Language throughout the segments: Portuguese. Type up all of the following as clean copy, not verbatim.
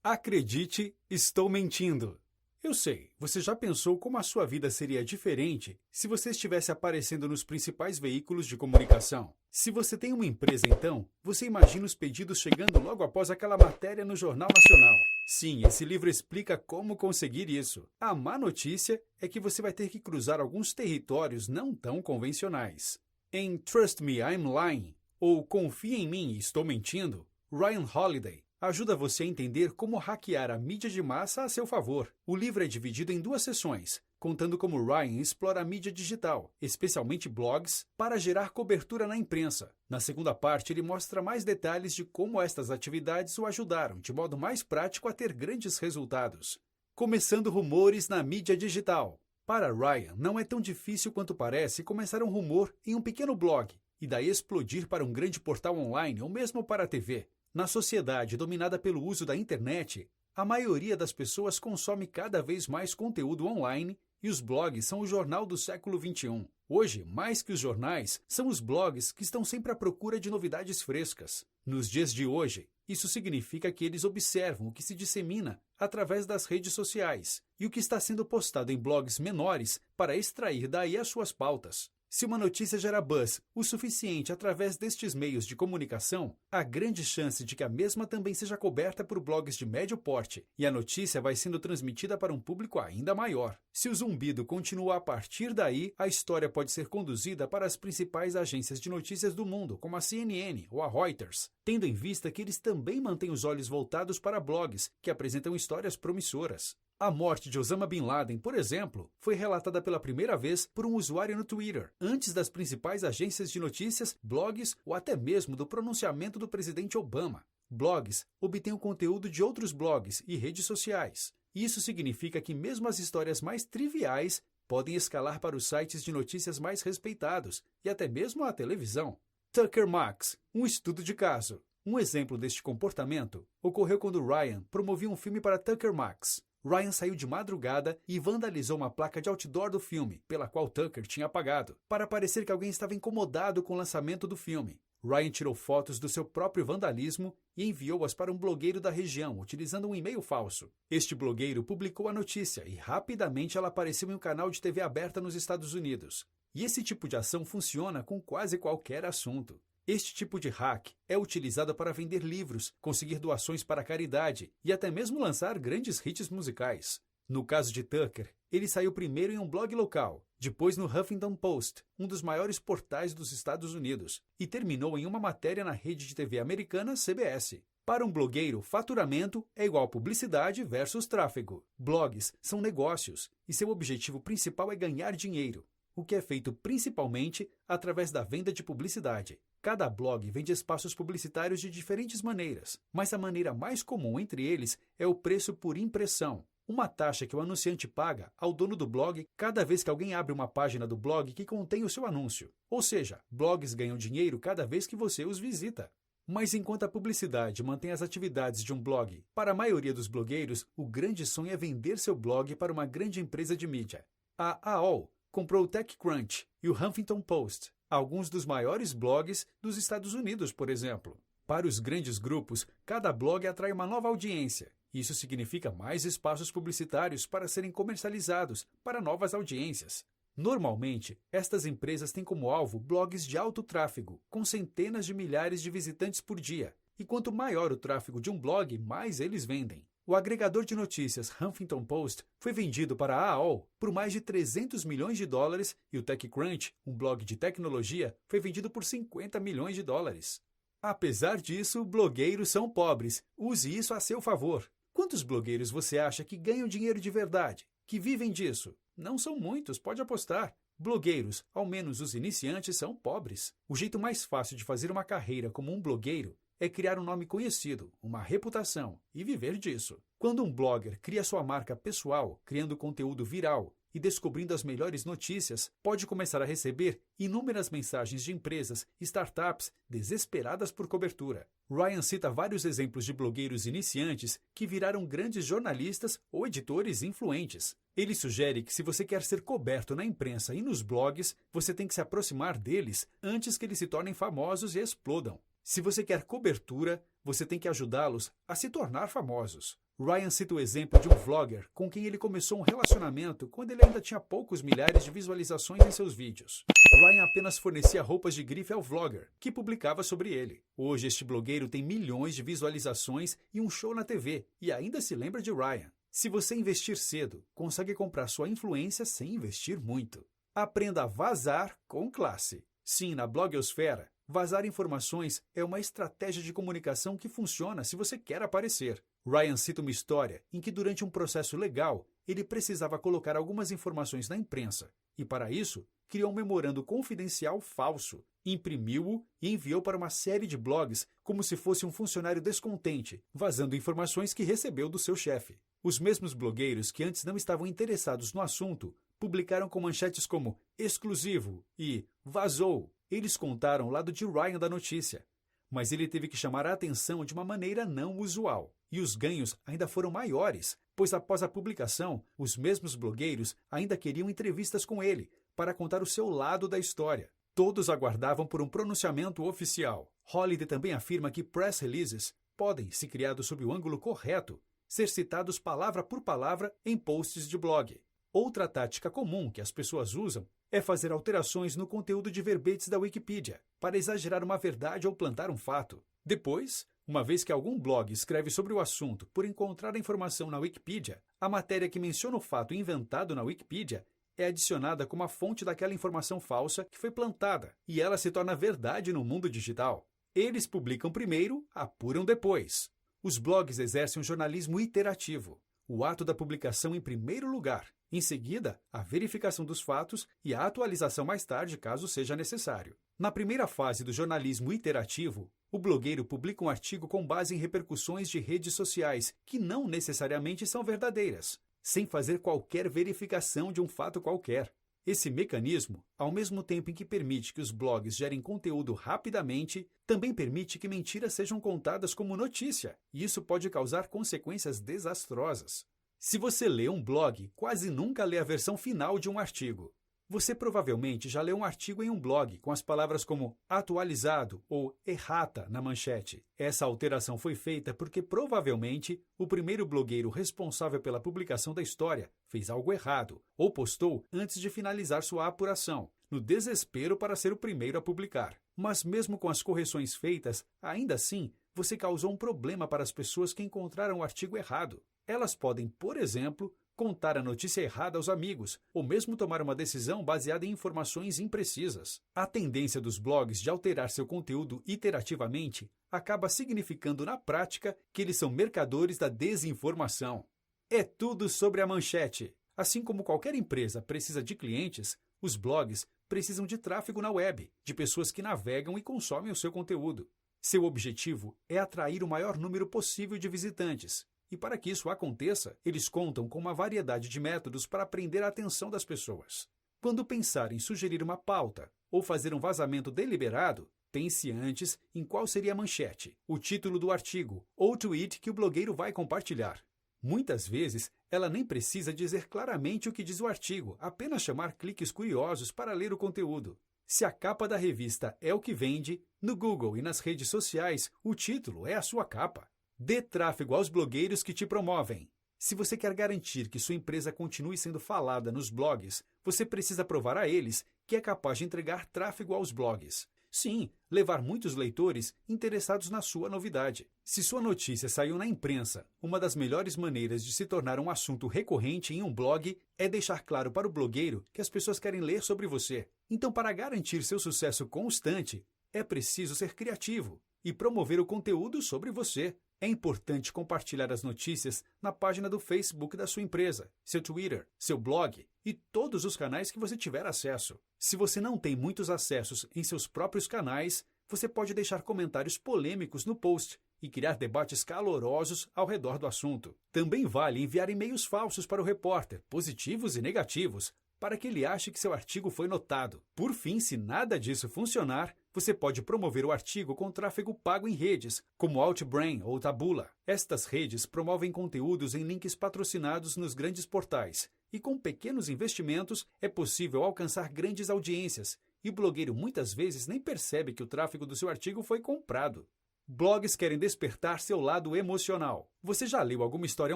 Acredite, estou mentindo. Eu sei, você já pensou como a sua vida seria diferente se você estivesse aparecendo nos principais veículos de comunicação? Se você tem uma empresa, então, você imagina os pedidos chegando logo após aquela matéria no Jornal Nacional. Sim, esse livro explica como conseguir isso. A má notícia é que você vai ter que cruzar alguns territórios não tão convencionais. Em Trust Me, I'm Lying, ou Confia em mim, estou mentindo, Ryan Holiday ajuda você a entender como hackear a mídia de massa a seu favor. O livro é dividido em 2 sessões, contando como Ryan explora a mídia digital, especialmente blogs, para gerar cobertura na imprensa. Na segunda parte, ele mostra mais detalhes de como estas atividades o ajudaram, de modo mais prático, a ter grandes resultados. Começando rumores na mídia digital. Para Ryan, não é tão difícil quanto parece começar um rumor em um pequeno blog, e daí explodir para um grande portal online ou mesmo para a TV. Na sociedade dominada pelo uso da internet, a maioria das pessoas consome cada vez mais conteúdo online e os blogs são o jornal do século XXI. Hoje, mais que os jornais, são os blogs que estão sempre à procura de novidades frescas. Nos dias de hoje, isso significa que eles observam o que se dissemina através das redes sociais e o que está sendo postado em blogs menores para extrair daí as suas pautas. Se uma notícia gera buzz o suficiente através destes meios de comunicação, há grande chance de que a mesma também seja coberta por blogs de médio porte e a notícia vai sendo transmitida para um público ainda maior. Se o zumbido continua a partir daí, a história pode ser conduzida para as principais agências de notícias do mundo, como a CNN ou a Reuters, tendo em vista que eles também mantêm os olhos voltados para blogs que apresentam histórias promissoras. A morte de Osama Bin Laden, por exemplo, foi relatada pela primeira vez por um usuário no Twitter, antes das principais agências de notícias, blogs ou até mesmo do pronunciamento do presidente Obama. Blogs obtêm o conteúdo de outros blogs e redes sociais. Isso significa que mesmo as histórias mais triviais podem escalar para os sites de notícias mais respeitados e até mesmo a televisão. Tucker Max, um estudo de caso. Um exemplo deste comportamento ocorreu quando Ryan promovia um filme para Tucker Max. Ryan saiu de madrugada e vandalizou uma placa de outdoor do filme, pela qual Tucker tinha apagado, para parecer que alguém estava incomodado com o lançamento do filme. Ryan tirou fotos do seu próprio vandalismo e enviou-as para um blogueiro da região, utilizando um e-mail falso. Este blogueiro publicou a notícia e rapidamente ela apareceu em um canal de TV aberta nos Estados Unidos. E esse tipo de ação funciona com quase qualquer assunto. Este tipo de hack é utilizado para vender livros, conseguir doações para a caridade e até mesmo lançar grandes hits musicais. No caso de Tucker, ele saiu primeiro em um blog local, depois no Huffington Post, um dos maiores portais dos Estados Unidos, e terminou em uma matéria na rede de TV americana CBS. Para um blogueiro, faturamento é igual publicidade versus tráfego. Blogs são negócios e seu objetivo principal é ganhar dinheiro, o que é feito principalmente através da venda de publicidade. Cada blog vende espaços publicitários de diferentes maneiras, mas a maneira mais comum entre eles é o preço por impressão, uma taxa que o anunciante paga ao dono do blog cada vez que alguém abre uma página do blog que contém o seu anúncio. Ou seja, blogs ganham dinheiro cada vez que você os visita. Mas enquanto a publicidade mantém as atividades de um blog, para a maioria dos blogueiros, o grande sonho é vender seu blog para uma grande empresa de mídia. A AOL comprou o TechCrunch e o Huffington Post, alguns dos maiores blogs dos Estados Unidos, por exemplo. Para os grandes grupos, cada blog atrai uma nova audiência. Isso significa mais espaços publicitários para serem comercializados para novas audiências. Normalmente, estas empresas têm como alvo blogs de alto tráfego, com centenas de milhares de visitantes por dia. E quanto maior o tráfego de um blog, mais eles vendem. O agregador de notícias Huffington Post foi vendido para a AOL por mais de 300 milhões de dólares e o TechCrunch, um blog de tecnologia, foi vendido por 50 milhões de dólares. Apesar disso, blogueiros são pobres. Use isso a seu favor. Quantos blogueiros você acha que ganham dinheiro de verdade, que vivem disso? Não são muitos, pode apostar. Blogueiros, ao menos os iniciantes, são pobres. O jeito mais fácil de fazer uma carreira como um blogueiro é criar um nome conhecido, uma reputação, e viver disso. Quando um blogger cria sua marca pessoal, criando conteúdo viral e descobrindo as melhores notícias, pode começar a receber inúmeras mensagens de empresas e startups desesperadas por cobertura. Ryan cita vários exemplos de blogueiros iniciantes que viraram grandes jornalistas ou editores influentes. Ele sugere que se você quer ser coberto na imprensa e nos blogs, você tem que se aproximar deles antes que eles se tornem famosos e explodam. Se você quer cobertura, você tem que ajudá-los a se tornar famosos. Ryan cita o exemplo de um vlogger com quem ele começou um relacionamento quando ele ainda tinha poucos milhares de visualizações em seus vídeos. Ryan apenas fornecia roupas de grife ao vlogger, que publicava sobre ele. Hoje este blogueiro tem milhões de visualizações e um show na TV, e ainda se lembra de Ryan. Se você investir cedo, consegue comprar sua influência sem investir muito. Aprenda a vazar com classe. Sim, na blogosfera, vazar informações é uma estratégia de comunicação que funciona se você quer aparecer. Ryan cita uma história em que, durante um processo legal, ele precisava colocar algumas informações na imprensa e, para isso, criou um memorando confidencial falso, imprimiu-o e enviou para uma série de blogs como se fosse um funcionário descontente, vazando informações que recebeu do seu chefe. Os mesmos blogueiros que antes não estavam interessados no assunto publicaram com manchetes como exclusivo e vazou. Eles contaram o lado de Ryan da notícia, mas ele teve que chamar a atenção de uma maneira não usual. E os ganhos ainda foram maiores, pois após a publicação, os mesmos blogueiros ainda queriam entrevistas com ele para contar o seu lado da história. Todos aguardavam por um pronunciamento oficial. Holiday também afirma que press releases podem, se criados sob o ângulo correto, ser citados palavra por palavra em posts de blog. Outra tática comum que as pessoas usam é fazer alterações no conteúdo de verbetes da Wikipedia para exagerar uma verdade ou plantar um fato. Depois, uma vez que algum blog escreve sobre o assunto por encontrar a informação na Wikipedia, a matéria que menciona o fato inventado na Wikipedia é adicionada como a fonte daquela informação falsa que foi plantada, e ela se torna verdade no mundo digital. Eles publicam primeiro, apuram depois. Os blogs exercem um jornalismo iterativo. O ato da publicação em primeiro lugar, em seguida, a verificação dos fatos e a atualização mais tarde, caso seja necessário. Na primeira fase do jornalismo iterativo, o blogueiro publica um artigo com base em repercussões de redes sociais que não necessariamente são verdadeiras, sem fazer qualquer verificação de um fato qualquer. Esse mecanismo, ao mesmo tempo em que permite que os blogs gerem conteúdo rapidamente, também permite que mentiras sejam contadas como notícia, e isso pode causar consequências desastrosas. Se você lê um blog, quase nunca lê a versão final de um artigo. Você provavelmente já leu um artigo em um blog com as palavras como atualizado ou errata na manchete. Essa alteração foi feita porque provavelmente o primeiro blogueiro responsável pela publicação da história fez algo errado ou postou antes de finalizar sua apuração, no desespero para ser o primeiro a publicar. Mas mesmo com as correções feitas, ainda assim, você causou um problema para as pessoas que encontraram o artigo errado. Elas podem, por exemplo, contar a notícia errada aos amigos, ou mesmo tomar uma decisão baseada em informações imprecisas. A tendência dos blogs de alterar seu conteúdo iterativamente acaba significando na prática que eles são mercadores da desinformação. É tudo sobre a manchete. Assim como qualquer empresa precisa de clientes, os blogs precisam de tráfego na web, de pessoas que navegam e consomem o seu conteúdo. Seu objetivo é atrair o maior número possível de visitantes. E para que isso aconteça, eles contam com uma variedade de métodos para prender a atenção das pessoas. Quando pensar em sugerir uma pauta ou fazer um vazamento deliberado, pense antes em qual seria a manchete, o título do artigo ou tweet que o blogueiro vai compartilhar. Muitas vezes, ela nem precisa dizer claramente o que diz o artigo, apenas chamar cliques curiosos para ler o conteúdo. Se a capa da revista é o que vende, no Google e nas redes sociais, o título é a sua capa. Dê tráfego aos blogueiros que te promovem. Se você quer garantir que sua empresa continue sendo falada nos blogs, você precisa provar a eles que é capaz de entregar tráfego aos blogs. Sim, levar muitos leitores interessados na sua novidade. Se sua notícia saiu na imprensa, uma das melhores maneiras de se tornar um assunto recorrente em um blog é deixar claro para o blogueiro que as pessoas querem ler sobre você. Então, para garantir seu sucesso constante, é preciso ser criativo e promover o conteúdo sobre você. É importante compartilhar as notícias na página do Facebook da sua empresa, seu Twitter, seu blog e todos os canais que você tiver acesso. Se você não tem muitos acessos em seus próprios canais, você pode deixar comentários polêmicos no post e criar debates calorosos ao redor do assunto. Também vale enviar e-mails falsos para o repórter, positivos e negativos, para que ele ache que seu artigo foi notado. Por fim, se nada disso funcionar, você pode promover o artigo com tráfego pago em redes, como Outbrain ou Taboola. Estas redes promovem conteúdos em links patrocinados nos grandes portais, e com pequenos investimentos é possível alcançar grandes audiências, e o blogueiro muitas vezes nem percebe que o tráfego do seu artigo foi comprado. Blogs querem despertar seu lado emocional. Você já leu alguma história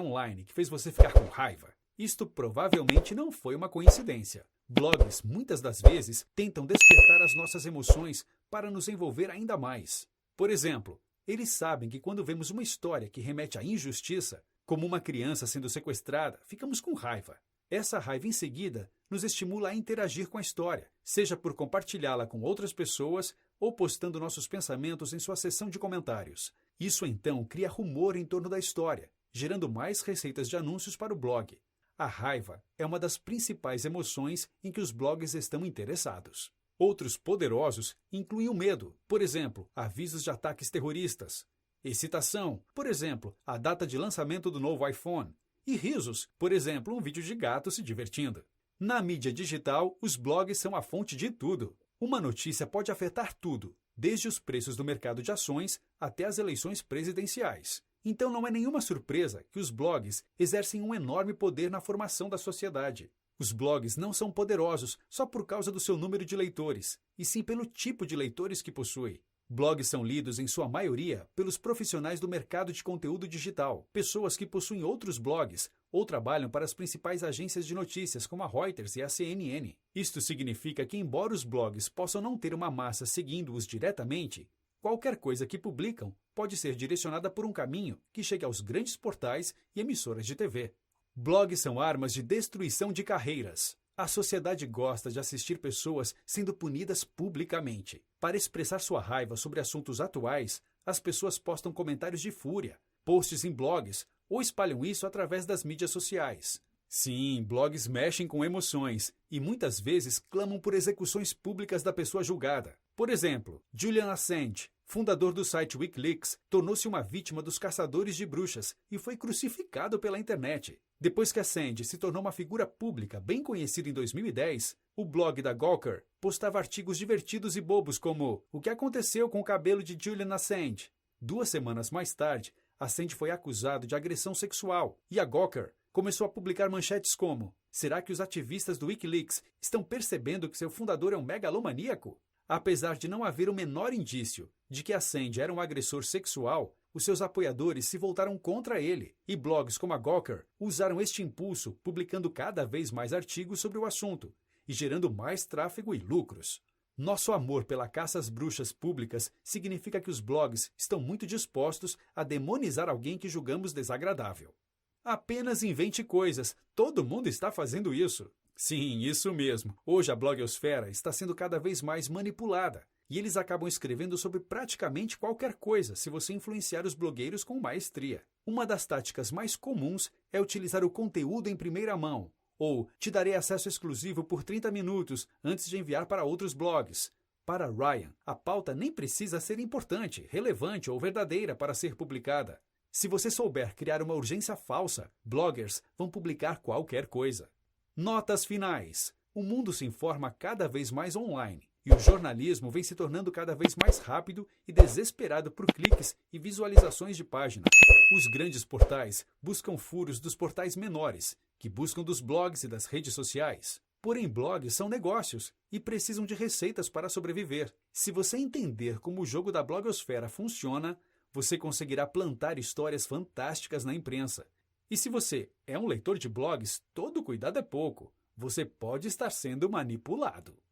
online que fez você ficar com raiva? Isto provavelmente não foi uma coincidência. Blogs, muitas das vezes, tentam despertar as nossas emoções para nos envolver ainda mais. Por exemplo, eles sabem que quando vemos uma história que remete à injustiça, como uma criança sendo sequestrada, ficamos com raiva. Essa raiva, em seguida, nos estimula a interagir com a história, seja por compartilhá-la com outras pessoas ou postando nossos pensamentos em sua seção de comentários. Isso, então, cria rumor em torno da história, gerando mais receitas de anúncios para o blog. A raiva é uma das principais emoções em que os blogs estão interessados. Outros poderosos incluem o medo, por exemplo, avisos de ataques terroristas. Excitação, por exemplo, a data de lançamento do novo iPhone. E risos, por exemplo, um vídeo de gato se divertindo. Na mídia digital, os blogs são a fonte de tudo. Uma notícia pode afetar tudo, desde os preços do mercado de ações até as eleições presidenciais. Então não é nenhuma surpresa que os blogs exercem um enorme poder na formação da sociedade. Os blogs não são poderosos só por causa do seu número de leitores, e sim pelo tipo de leitores que possui. Blogs são lidos, em sua maioria, pelos profissionais do mercado de conteúdo digital, pessoas que possuem outros blogs ou trabalham para as principais agências de notícias, como a Reuters e a CNN. Isto significa que, embora os blogs possam não ter uma massa seguindo-os diretamente, qualquer coisa que publicam pode ser direcionada por um caminho que chegue aos grandes portais e emissoras de TV. Blogs são armas de destruição de carreiras. A sociedade gosta de assistir pessoas sendo punidas publicamente. Para expressar sua raiva sobre assuntos atuais, as pessoas postam comentários de fúria, posts em blogs ou espalham isso através das mídias sociais. Sim, blogs mexem com emoções e muitas vezes clamam por execuções públicas da pessoa julgada. Por exemplo, Julian Assange, fundador do site Wikileaks, tornou-se uma vítima dos caçadores de bruxas e foi crucificado pela internet. Depois que Assange se tornou uma figura pública bem conhecida em 2010, o blog da Gawker postava artigos divertidos e bobos como "O que aconteceu com o cabelo de Julian Assange?". 2 semanas mais tarde, Assange foi acusado de agressão sexual e a Gawker começou a publicar manchetes como "Será que os ativistas do Wikileaks estão percebendo que seu fundador é um megalomaníaco?". Apesar de não haver o menor indício de que Assange era um agressor sexual, os seus apoiadores se voltaram contra ele, e blogs como a Gawker usaram este impulso, publicando cada vez mais artigos sobre o assunto e gerando mais tráfego e lucros. Nosso amor pela caça às bruxas públicas significa que os blogs estão muito dispostos a demonizar alguém que julgamos desagradável. Apenas invente coisas, todo mundo está fazendo isso. Sim, isso mesmo. Hoje a blogosfera está sendo cada vez mais manipulada e eles acabam escrevendo sobre praticamente qualquer coisa se você influenciar os blogueiros com maestria. Uma das táticas mais comuns é utilizar o conteúdo em primeira mão, ou "te darei acesso exclusivo por 30 minutos antes de enviar para outros blogs". Para Ryan, a pauta nem precisa ser importante, relevante ou verdadeira para ser publicada. Se você souber criar uma urgência falsa, bloggers vão publicar qualquer coisa. Notas finais. O mundo se informa cada vez mais online e o jornalismo vem se tornando cada vez mais rápido e desesperado por cliques e visualizações de página. Os grandes portais buscam furos dos portais menores, que buscam dos blogs e das redes sociais. Porém, blogs são negócios e precisam de receitas para sobreviver. Se você entender como o jogo da blogosfera funciona, você conseguirá plantar histórias fantásticas na imprensa. E se você é um leitor de blogs, todo cuidado é pouco. Você pode estar sendo manipulado.